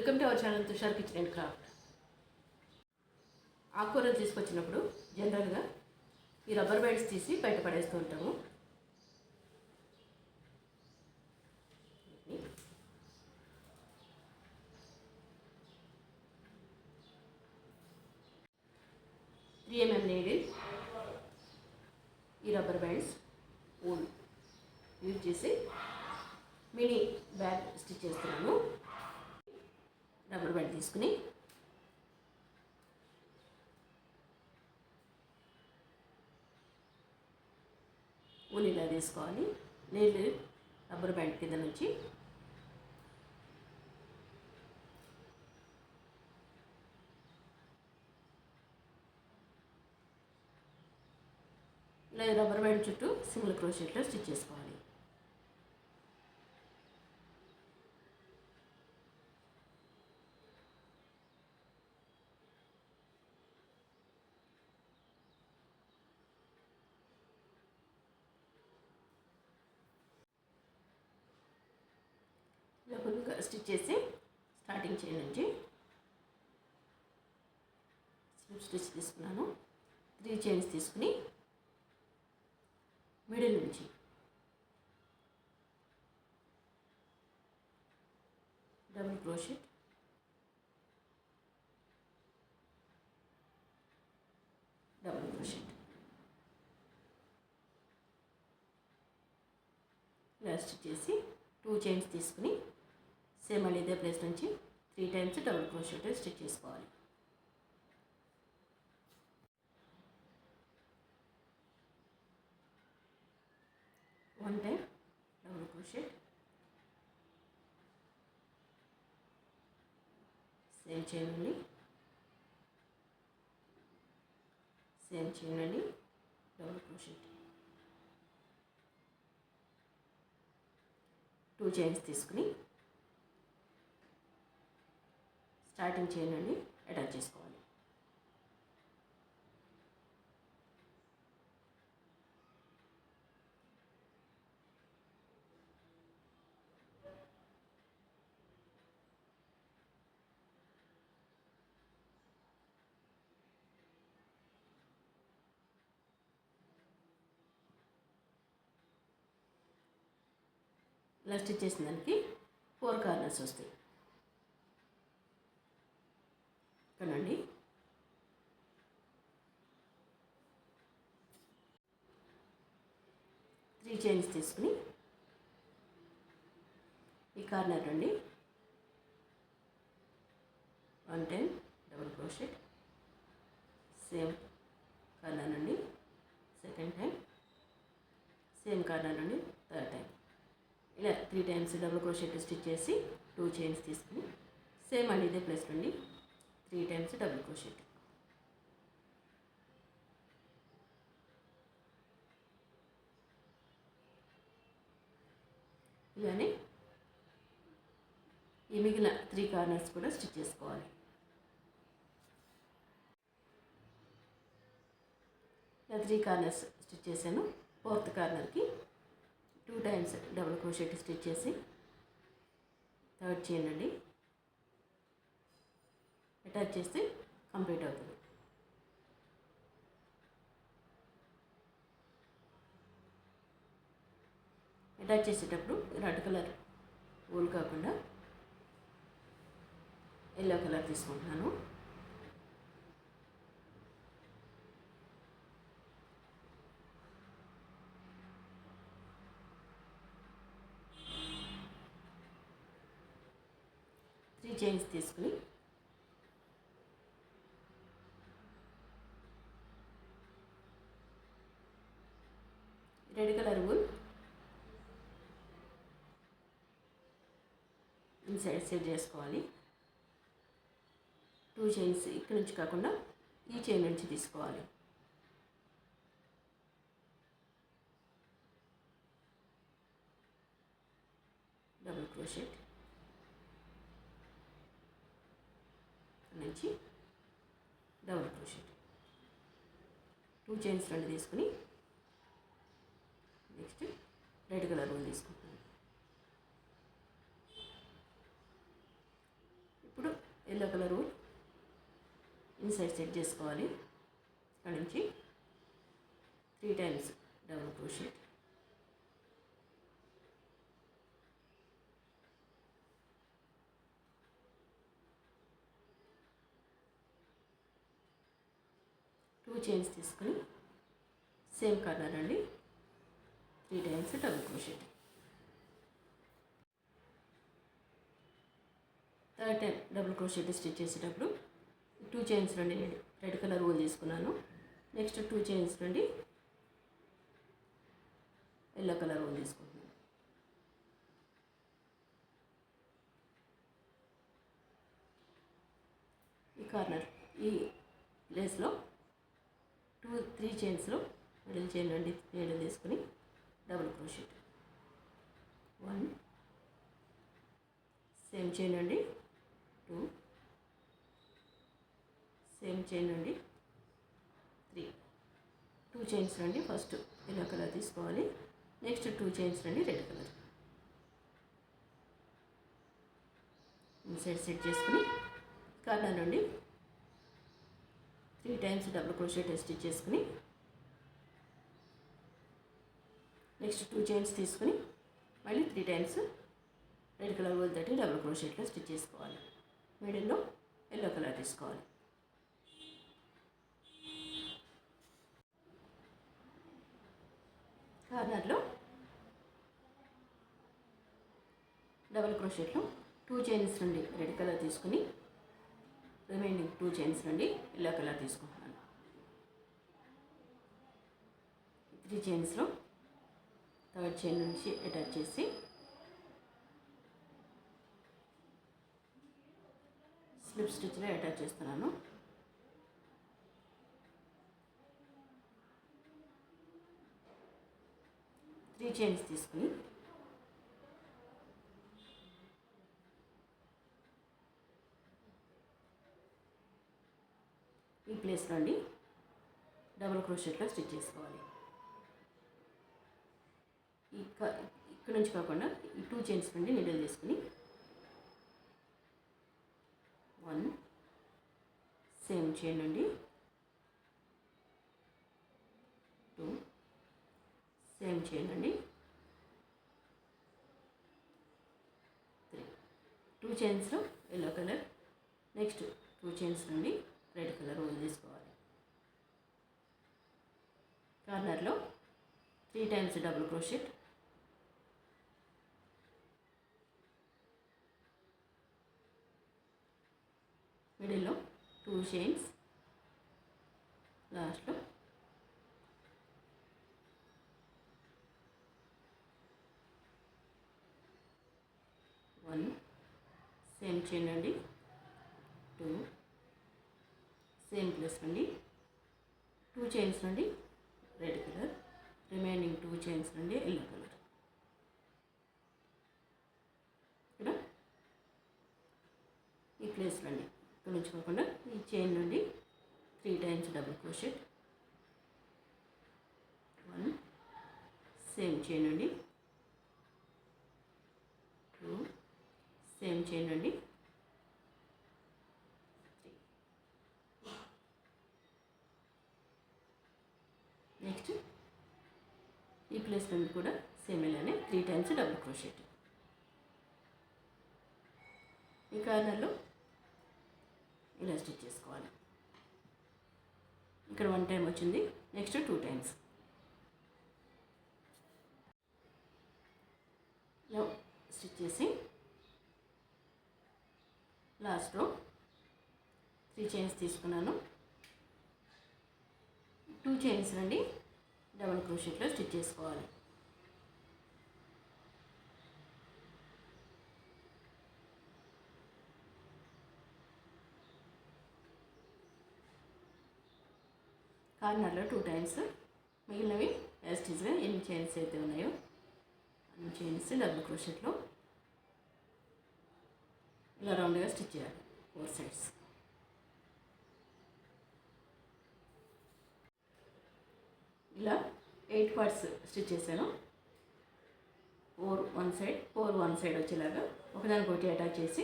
Welcome to our channel Tushar kitchen and craft. ఆకుకూరలు తీసుకొచ్చినప్పుడు జనరల్గా ఈ రబ్బర్ బ్యాండ్స్ తీసి బయట పడేస్తూ ఉంటాము. త్రీ ఎంఎం నీడిల్, ఈ రబ్బర్ బ్యాండ్స్ ఊల్ యూజ్ చేసి మినీ బ్యాగ్ స్టిచ్ చేస్తున్నాను. రబ్బర్ బ్యాండ్ తీసుకుని ఊలు ఇలా తీసుకోవాలి. నీళ్ళు రబ్బర్ బ్యాండ్ కింద నుంచి ఇలా రబ్బర్ బ్యాండ్ చుట్టూ సింగిల్ క్రోషెట్లో స్టిచ్ చేసుకోవాలి. ఇలా ఫుల్గా స్టిచ్ చేసి స్టార్టింగ్ చైన్ నుంచి స్లిప్ స్టిచ్ తీసుకున్నాను. 3 చైన్స్ తీసుకుని మిడిల్ నుంచి డబుల్ క్రోషెట్, డబుల్ క్రోషెట్ ఇలా స్టిచ్ చేసి 2 చైన్స్ తీసుకుని సేమ్ మళ్ళీ ఇదే ప్లేస్ నుంచి 3 టైమ్స్ డబుల్ క్రోషెట్ స్టిచ్ చేసుకోవాలి. One time double crochet, same chain నుండి సేమ్ చైన్ నుండి డబుల్ క్రోషెట్, 2 చైన్స్ తీసుకుని స్టార్టింగ్ చైన్ నుండి అటాచ్ చేసుకోవాలి. ఇలా స్టిచ్ చేసిన దానికి 4 కార్నర్స్ వస్తాయి. కనండి త్రీ చైన్స్ తీసుకుని ఈ కార్నర్ నుండి 1 time double crochet, same corner నుండి సెకండ్ టైం, సేమ్ కార్నర్ నుండి థర్డ్ టైం, ఇలా 3 టైమ్స్ డబుల్ క్రోషెట్ స్టిచ్ చేసి 2 చైన్స్ తీసుకుని సేమ్ అండి ఇదే ప్లేస్ నుండి 3 టైమ్స్ డబుల్ క్రోషెట్. ఇలానే ఈ మిగిలిన 3 కార్నర్స్ కూడా స్టిచ్ చేసుకోవాలి. ఇలా 3 కార్నర్స్ స్టిచ్ చేశాను. 4th కార్నర్కి 2 times double crochet stitch చేసి థర్డ్ చైన్ అండి అటాచ్ చేస్తే కంప్లీట్ అవుతుంది. అటాచ్ చేసేటప్పుడు రెడ్ కలర్ ఊల్ కాకుండా ఎల్లో కలర్ తీసుకుంటున్నాను. త్రీ చైన్స్ తీసుకుని red colour wool inside set చేసుకోవాలి. 2 చైన్స్ ఇక్కడ నుంచి కాకుండా ఈ చైన్ నుంచి తీసుకోవాలి. డబుల్ క్రోషెట్ నుంచి డబుల్ క్రోషెట్, 2 చైన్స్ రెండు తీసుకుని నెక్స్ట్ రెడ్ కలర్ ఊల్ తీసుకుంటాను. ఇప్పుడు ఎల్లో కలర్ ఇన్సైడ్ సెట్ చేసుకోవాలి. ఇక్కడ నుంచి 3 times double crochet, two chains తీసుకుని సేమ్ కార్నర్ అండి 3 times double crochet. Third time double crochet stitch చేసేటప్పుడు 2 చైన్స్ నుండి నేను రెడ్ కలర్ వూల్ తీసుకున్నాను. నెక్స్ట్ 2 చైన్స్ నుండి ఎల్లో కలర్ వూల్ తీసుకుంటున్నాను. ఈ కార్నర్ ఈ ప్లేస్లో 3 చైన్స్లో మిడిల్ చైన్ నుండి నీడలు తీసుకుని డబుల్ క్రోషెట్, 1 సేమ్ చైన్ నుండి 2, సేమ్ చైన్ నుండి 3, 2 చైన్స్ నుండి ఫస్ట్ ఎల్లో కలర్ తీసుకోవాలి. నెక్స్ట్ 2 చైన్స్ నుండి రెడ్ కలర్ ఇన్సైడ్ సెట్ చేసుకుని కార్నర్ నుండి 3 టైమ్స్ డబుల్ క్రోషెట్ స్టిచ్ చేసుకుని నెక్స్ట్ 2 చైన్స్ తీసుకుని మళ్ళీ 3 టైమ్స్ రెడ్ కలర్ వూల్ తోటి డబుల్ క్రోషెట్లో స్టిచ్ చేసుకోవాలి. మిడిల్లో ఎల్లో కలర్ తీసుకోవాలి. కార్నర్లో డబుల్ క్రోషెట్లో 2 చైన్స్ నుండి రెడ్ కలర్ తీసుకుని రిమైనింగ్ 2 చైన్స్ నుండి ఎల్లో కలర్ తీసుకుంటున్నాను. 3 చైన్స్లో థర్డ్ చైన్ నుంచి అటాచ్ చేసి స్లిప్ స్టిచ్లో అటాచ్ చేస్తున్నాను. త్రీ చైన్స్ తీసుకుని ఈ ప్లేస్ నుండి డబుల్ క్రోషెట్లో స్టిచ్ చేసుకోవాలి. ఇక్కడ నుంచి కాకుండా ఈ 2 చైన్స్ నుండి నీడలు తీసుకుని 1 సేమ్ చైన్ నుండి 2 సేమ్ చైన్ నుండి 3, 2 చైన్స్లో ఎల్లో కలర్, నెక్స్ట్ 2 చైన్స్ నుండి రెడ్ కలర్ వూల్ తీసుకోవాలి. కార్నర్లో 3 టైమ్స్ డబుల్ క్రోషెట్, మిడిల్లో 2 చైన్స్, లాస్ట్లో 1 సేమ్ చైన్ నుండి 2 సేమ్ ప్లేస్ నుండి 2 చైన్స్ నుండి రెడ్ కలర్, రిమైనింగ్ 2 చైన్స్ నుండి ఎల్లో కలర్. ఇక్కడ ఈ ప్లేస్ నుండి ఇక్కడ నుంచి కాకుండా ఈ చైన్ నుండి 3 times double crochet, 1 same chain నుండి 2 సేమ్ చైన్ నుండి 3. నెక్స్ట్ ఈ ప్లేస్ నుండి కూడా సేమ్ ఇలానే 3 టైమ్స్ డబుల్ క్రోషెట్. ఈ కార్నర్లో ఇలా స్టిచ్ చేసుకోవాలి. ఇక్కడ 1 టైం వచ్చింది, నెక్స్ట్ 2 టైమ్స్. ఇలా స్టిచ్ చేసి లాస్ట్లో 3 చైన్స్ తీసుకున్నాను. 2 చైన్స్ నుండి డబుల్ క్రోషెట్లో స్టిచ్ చేసుకోవాలి. కార్నర్లో 2 టైమ్స్, మిగిలినవి యాస్టీజ్గా ఎన్ని చైన్స్ అయితే ఉన్నాయో అన్ని చైన్స్ డబుల్ క్రోషెట్లో ఇలా రౌండ్గా స్టిచ్ చేయాలి 4 సైడ్స్. ఇలా 8 పార్ట్స్ స్టిచ్ చేశాను. 4 1 సైడ్ 4 1 సైడ్ వచ్చేలాగా ఒకదానికొకటి అటాచ్ చేసి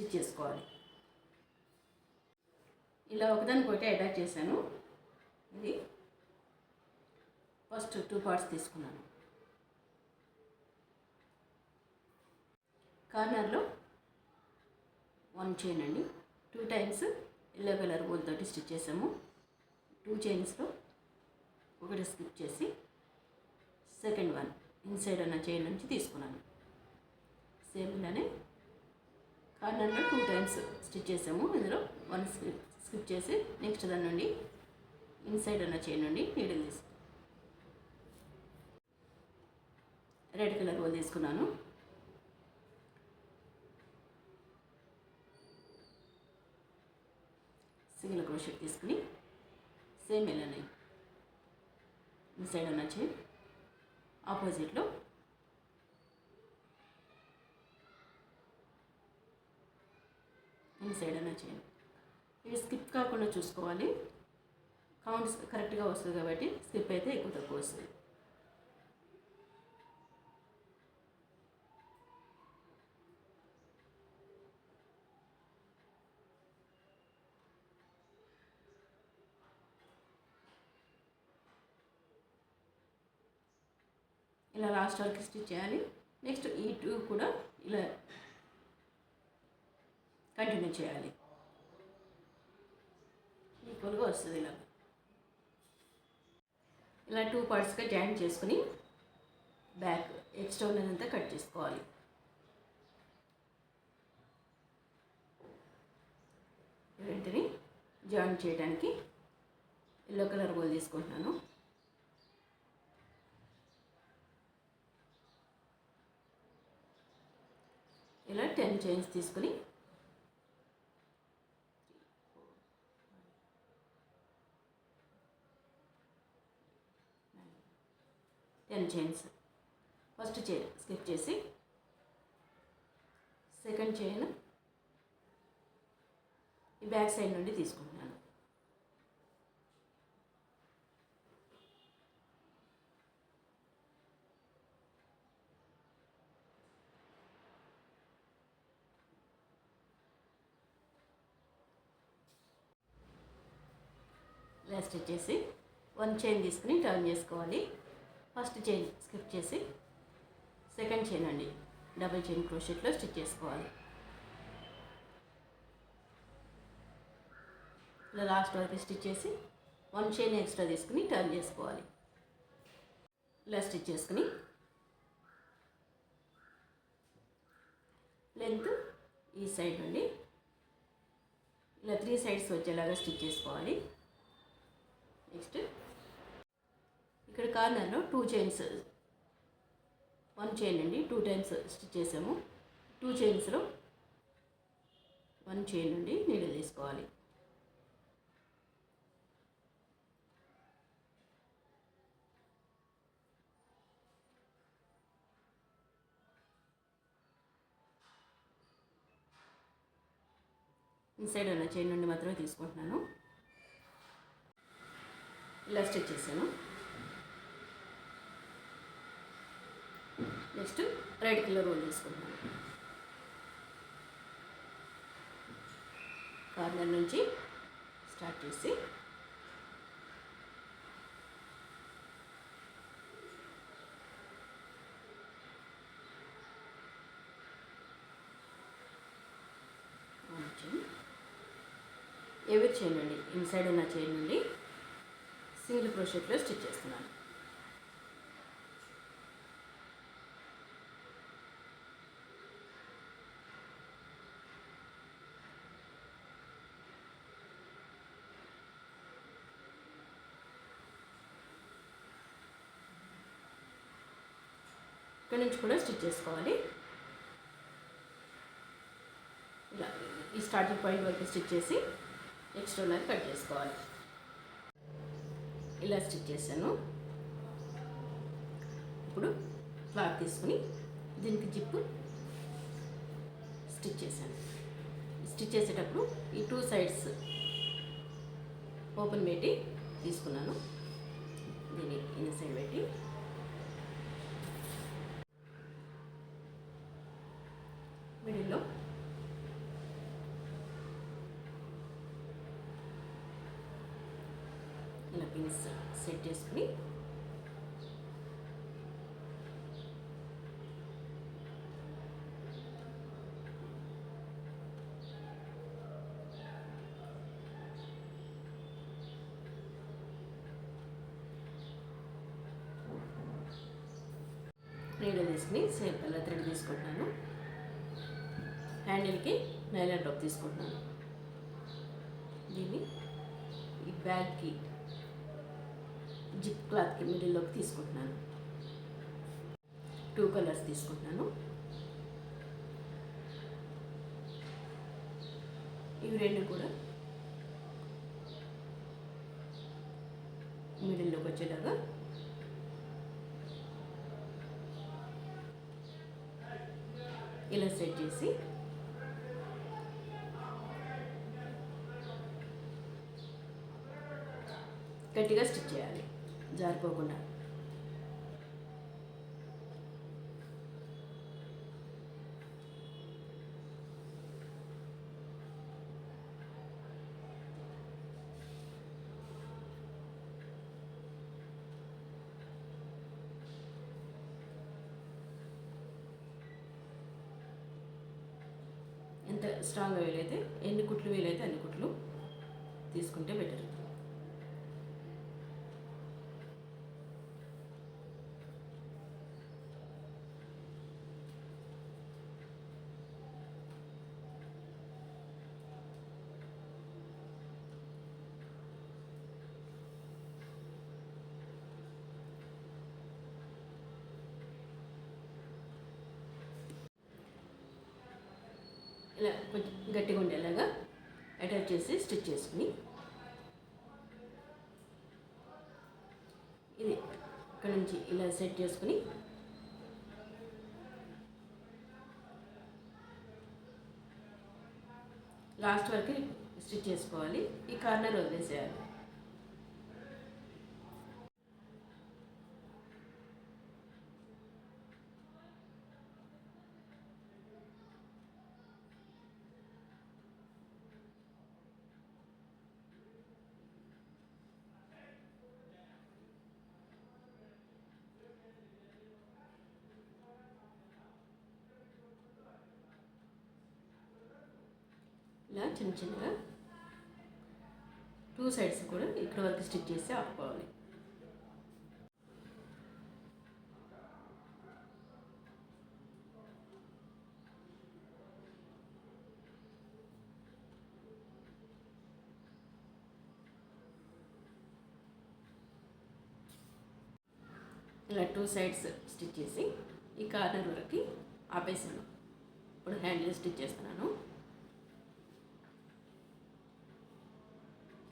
స్టిచ్ చేసుకోవాలి. ఇలా ఒకదానికొకటి అటాచ్ చేశాను. ఇది ఫస్ట్ 2 పార్ట్స్ తీసుకున్నాను. కార్నర్లో 1 చైన్ అండి, 2 టైమ్స్ ఎల్లో కలర్ బోల్ తోటి స్టిచ్ చేసాము. 2 చైన్స్లో ఒకటి స్కిప్ చేసి సెకండ్ వన్ ఇన్సైడ్ ఉన్న చైన్ నుంచి తీసుకున్నాను. సేమ్ ఇలానే కార్నర్లో 2 టైమ్స్ స్టిచ్ చేసాము. ఇందులో 1 స్కిప్ చేసి నెక్స్ట్ దాని నుండి ఇన్సైడ్ ఉన్న చైన్ నుండి నీడిల్ తీసుకున్నాను. రెడ్ కలర్ బోల్ తీసుకున్నాను. సింగిల్ క్రోషెట్ తీసుకుని సేమ్ ఇలానే ఇన్సైడ్ ఉన్న చైన్ ఆపోజిట్లో ఇన్సైడ్ అన్న చైన్. ఇవి స్కిప్ కాకుండా చూసుకోవాలి. కౌంట్స్ కరెక్ట్గా వస్తుంది కాబట్టి స్కిప్ అయితే ఎక్కువ తక్కువ వస్తుంది. ఇలా లాస్ట్ వరకు స్టిచ్ చేయాలి. నెక్స్ట్ ఈ 2 కూడా ఇలా కంటిన్యూ చేయాలి. ఈక్వల్గా వస్తుంది. ఇలా 2 పార్ట్స్గా జాయిన్ చేసుకుని బ్యాక్ ఎక్స్ట్రా ఉన్నదంతా కట్ చేసుకోవాలి. వెంటనే జాయిన్ చేయడానికి ఎల్లో కలర్ బోల్ తీసుకుంటున్నాను. ఇలా 10 చైన్స్ తీసుకుని 10 చైన్స్ ఫస్ట్ చైన్ స్కిప్ చేసి సెకండ్ చైన్ ఈ బ్యాక్ సైడ్ నుండి తీసుకుంటున్నాను. ఇలా స్టిచ్ చేసి 1 చైన్ తీసుకుని టర్న్ చేసుకోవాలి. ఫస్ట్ చైన్ స్కిప్ చేసి సెకండ్ చైన్ అండి డబుల్ చైన్ క్రోషెట్లో స్టిచ్ చేసుకోవాలి. ఇలా లాస్ట్ వరకు స్టిచ్ చేసి 1 చైన్ ఎక్స్ట్రా తీసుకుని టర్న్ చేసుకోవాలి. ఇలా స్టిచ్ చేసుకుని లెంత్ ఈ సైడ్ నుండి ఇలా 3 సైడ్స్ వచ్చేలాగా స్టిచ్ చేసుకోవాలి. నెక్స్ట్ ఇక్కడ కార్నర్లో 2 చైన్స్ 1 చైన్ అండి 2 టైమ్స్ స్టిచ్ చేసాము. 2 చైన్స్లో 1 చైన్ నుండి నీడిల్ తీసుకోవాలి. ఇన్సైడ్ ఉన్న చైన్ నుండి మాత్రమే తీసుకుంటున్నాను. ఇలా స్టిచ్ చేశాను. నెక్స్ట్ రెడ్ కలర్ రోల్ తీసుకుంటున్నాను. కార్నర్ నుంచి స్టార్ట్ చేసి ఎవరి చైన్ అండి ఇన్సైడ్ ఉన్న చైన్ నుండి సింగిల్ క్రోషెట్లో స్టిచ్ చేస్తున్నాను. ఇక్కడ నుంచి కూడా స్టిచ్ చేసుకోవాలి. ఇలా ఈ స్టార్టింగ్ పాయింట్ వరకు స్టిచ్ చేసి ఎక్స్ట్రా లైన్ కట్ చేసుకోవాలి. ఇలా స్టిచ్ చేశాను. ఇప్పుడు క్లాత్ తీసుకుని దీనికి జిప్ స్టిచ్ చేశాను. స్టిచ్ చేసేటప్పుడు ఈ 2 సైడ్స్ ఓపెన్ పెట్టి తీసుకున్నాను. దీన్ని ఇన్ సైడ్ పెట్టి మిడిల్లో ఇలా పిన్స్ సెట్ చేసుకుని నీళ్ళు తీసుకుని సేమ్ కలర్ థ్రెడ్ తీసుకుంటున్నాను. హ్యాండిల్కి నైలాన్ టాప్ తీసుకుంటున్నాను. దీన్ని ఈ బ్యాగ్కి జిప్ క్లాత్కి మిడిల్లోకి తీసుకుంటున్నాను. 2 కలర్స్ తీసుకుంటున్నాను. ఇవి రెండు కూడా మిడిల్లోకి వచ్చేలాగా ఇలా సెట్ చేసి గట్టిగా స్టిచ్ చేయాలి, జారిపోకుండా. ఎంత స్ట్రాంగ్గా వీలైతే, ఎన్ని కుట్లు వీలైతే అన్ని కుట్లు తీసుకుంటే బెటర్. ఇలా కొంచెం గట్టిగా ఉండేలాగా అటాచ్ చేసి స్టిచ్ చేసుకుని, ఇది ఇక్కడ నుంచి ఇలా సెట్ చేసుకుని లాస్ట్ వరకు స్టిచ్ చేసుకోవాలి. ఈ కార్నర్ వదిలేసేయాలి. ఇలా చిన్న చిన్నగా 2 సైడ్స్ కూడా ఇక్కడ వరకు స్టిచ్ చేసి ఆపుకోవాలి. ఇలా 2 సైడ్స్ స్టిచ్ చేసి ఈ కార్నర్ వరకు ఆపేసాను. ఇప్పుడు హ్యాండిల్ స్టిచ్ చేస్తున్నాను.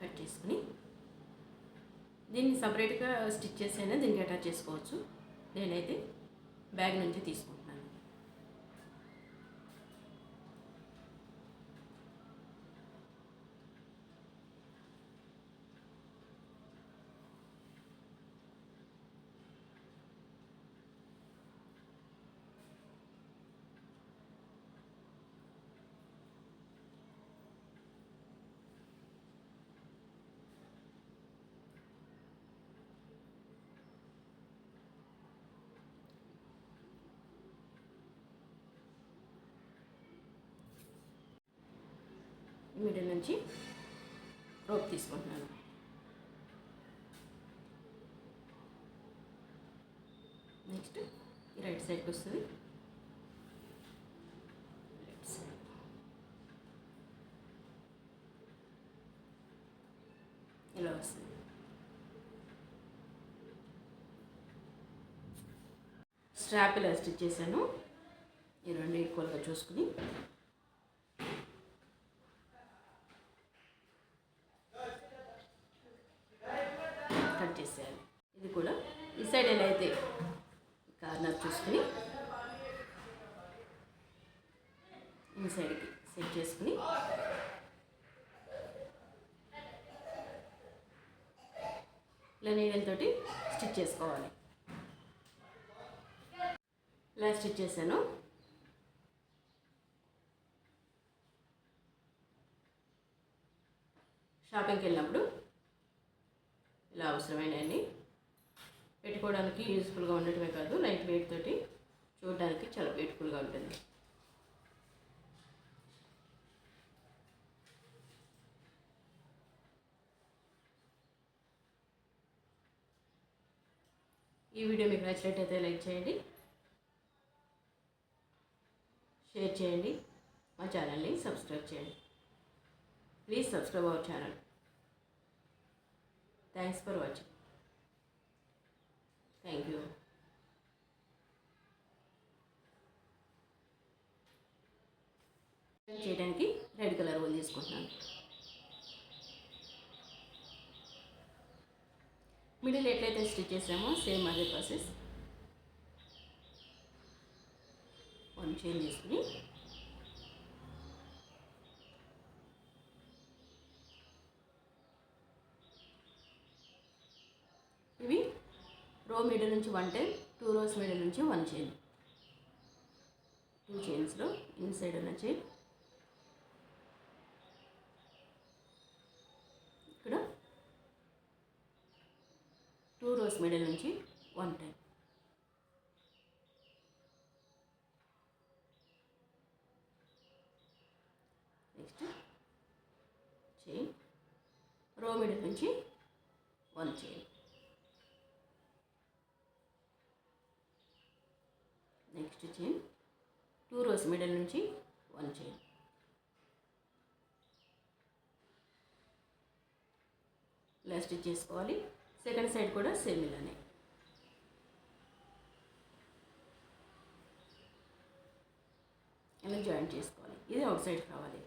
కట్ చేసుకుని దీన్ని సపరేట్గా స్టిచ్ చేసైనా దీనికి అటాచ్ చేసుకోవచ్చు. నేనైతే బ్యాగ్ నుంచి తీసుకుంటాను. మిడిల్ నుంచి రోప్ తీసుకుంటున్నాను. నెక్స్ట్ ఈ రైట్ సైడ్కి వస్తుంది. లెఫ్ట్ సైడ్ ఇలా వస్తుంది. స్ట్రాప్ ఇలా స్టిచ్ చేశాను. ఈ రెండు ఈక్వల్గా చూసుకుని కట్ చేసేయాలి. ఇది కూడా ఈ సైడ్ ఎలా అయితే కార్నర్ చూసుకుని ఈ సైడ్కి సెట్ చేసుకుని ఇలా నీడలతోటి స్టిచ్ చేసుకోవాలి. ఇలా స్టిచ్ చేశాను. షాపింగ్కి వెళ్ళినప్పుడు ఇలా అవసరమైనవన్నీ పెట్టుకోవడానికి యూస్ఫుల్గా ఉండటమే కాదు, లైట్ వెయిట్ తోటి చూడడానికి చాలా బ్యూటిఫుల్గా ఉంటుంది. ఈ వీడియో మీకు నచ్చినట్టయితే లైక్ చేయండి, షేర్ చేయండి, మా ఛానల్ని సబ్స్క్రైబ్ చేయండి. Please subscribe our channel. Thanks for watching. Thank you. చేయడానికి రెడ్ కలర్ వన్ తీసుకుంటున్నాను. మిడిల్ ఎట్లయితే స్టిచ్ చేసామో సేమ్ అదే ప్రాసెస్. వన్ చైన్ తీసుకుని ఇవి రో మిడిల్ నుంచి 1 టైం, 2 రోస్ మిడిల్ నుంచి 1 చైన్, 2 చైన్స్లో ఇన్సైడ్ ఉన్న చైన్ ఇక్కడ 2 రోస్ మిడిల్ నుంచి 1 time, next chain row middle నుంచి 1 chain, next chain 2 rows middle నుంచి 1 చైన్, ఇలా స్టిచ్ చేసుకోవాలి. సెకండ్ సైడ్ కూడా సేమ్ ఇలానే. ఇలా జాయింట్ చేసుకోవాలి. ఇది అవుట్ సైడ్ కావాలి.